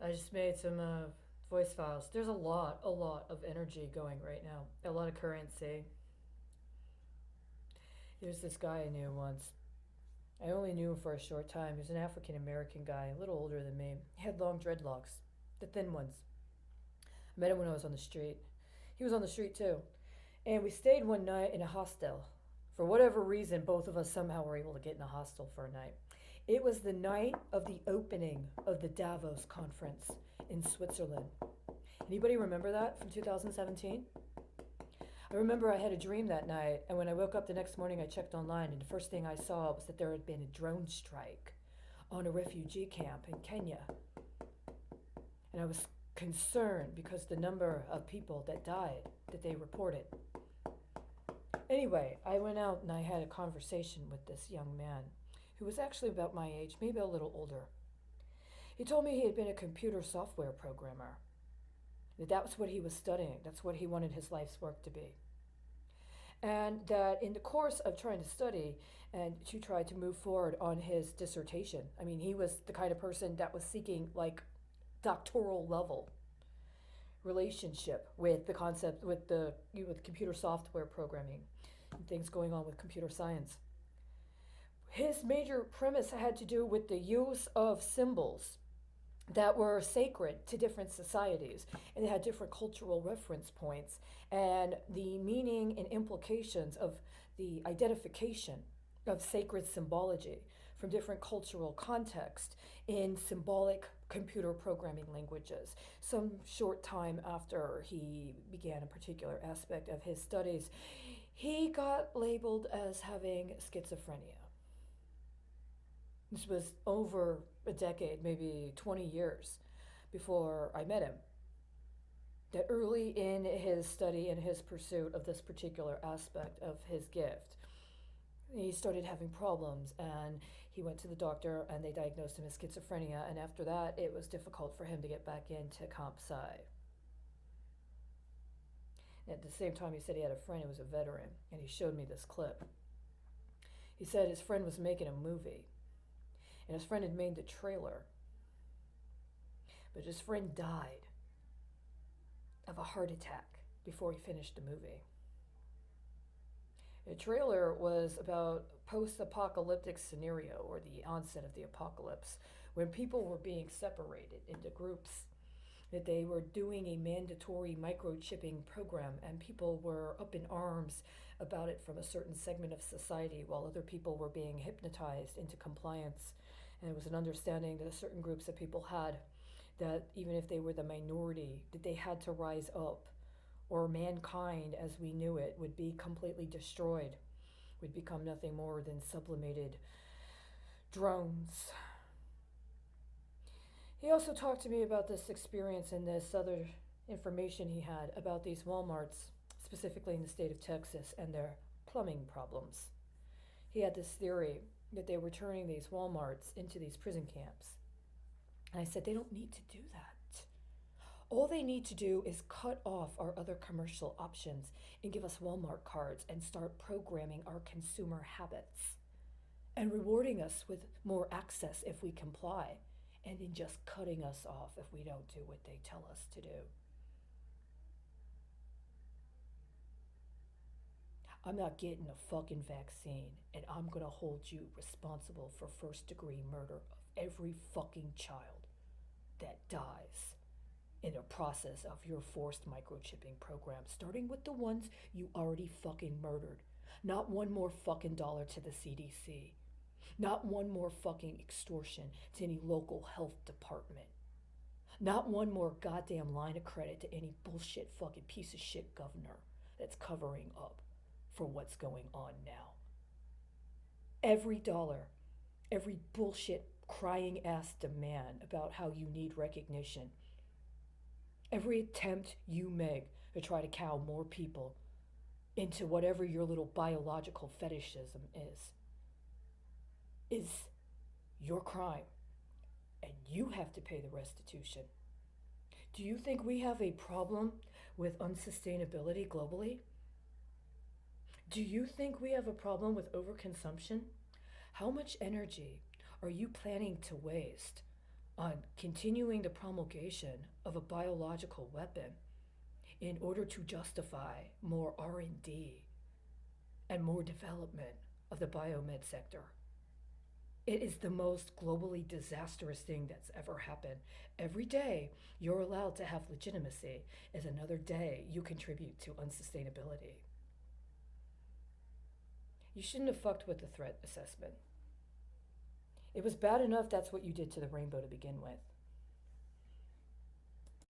I just made some voice files. There's a lot of energy going right now. A lot of currency. There's this guy I knew once. I only knew him for a short time. He was an African American guy, a little older than me. He had long dreadlocks, the thin ones. I met him when I was on the street. He was on the street too. And we stayed one night in a hostel. For whatever reason, both of us somehow were able to get in a hostel for a night. It was the night of the opening of the Davos conference in Switzerland. Anybody remember that from 2017? I remember I had a dream that night, and when I woke up the next morning, I checked online, and the first thing I saw was that there had been a drone strike on a refugee camp in Kenya. And I was concerned because the number of people that died that they reported. Anyway, I went out and I had a conversation with this young man who was actually about my age, maybe a little older. He told me he had been a computer software programmer. That was what he was studying. That's what he wanted his life's work to be. And that in the course of trying to study and to try to move forward on his dissertation, I mean, he was the kind of person that was seeking like doctoral level relationship with the concept with computer software programming and things going on with computer science. His major premise had to do with the use of symbols that were sacred to different societies, and they had different cultural reference points, and the meaning and implications of the identification of sacred symbology from different cultural contexts in symbolic computer programming languages. Some short time after he began a particular aspect of his studies, he got labeled as having schizophrenia. This was over a decade, maybe 20 years before I met him. That early in his study and his pursuit of this particular aspect of his gift, he started having problems, and he went to the doctor and they diagnosed him as schizophrenia, and after that it was difficult for him to get back into comp sci. At the same time, he said he had a friend who was a veteran, and he showed me this clip. He said his friend was making a movie, and his friend had made the trailer, but his friend died of a heart attack before he finished the movie. The trailer was about post-apocalyptic scenario, or the onset of the apocalypse, when people were being separated into groups, that they were doing a mandatory microchipping program, and people were up in arms about it from a certain segment of society, while other people were being hypnotized into compliance. And it was an understanding that certain groups of people had, that even if they were the minority, that they had to rise up, or mankind as we knew it would be completely destroyed, would become nothing more than sublimated drones. He also talked to me about this experience and this other information he had about these Walmarts, specifically in the state of Texas, and their plumbing problems. He had this theory that they were turning these Walmarts into these prison camps. And I said, they don't need to do that. All they need to do is cut off our other commercial options and give us Walmart cards and start programming our consumer habits and rewarding us with more access if we comply, and then just cutting us off if we don't do what they tell us to do. I'm not getting a fucking vaccine, and I'm gonna hold you responsible for first-degree murder of every fucking child that dies in a process of your forced microchipping program, starting with the ones you already fucking murdered. Not one more fucking dollar to the CDC. Not one more fucking extortion to any local health department. Not one more goddamn line of credit to any bullshit fucking piece of shit governor that's covering up for what's going on now. Every dollar, every bullshit crying ass demand about how you need recognition, every attempt you make to try to cow more people into whatever your little biological fetishism is your crime, and you have to pay the restitution. Do you think we have a problem with unsustainability globally? Do you think we have a problem with overconsumption? How much energy are you planning to waste on continuing the promulgation of a biological weapon in order to justify more R&D and more development of the biomed sector. It is the most globally disastrous thing that's ever happened. Every day you're allowed to have legitimacy is another day you contribute to unsustainability. You shouldn't have fucked with the threat assessment. It was bad enough that's what you did to the rainbow to begin with.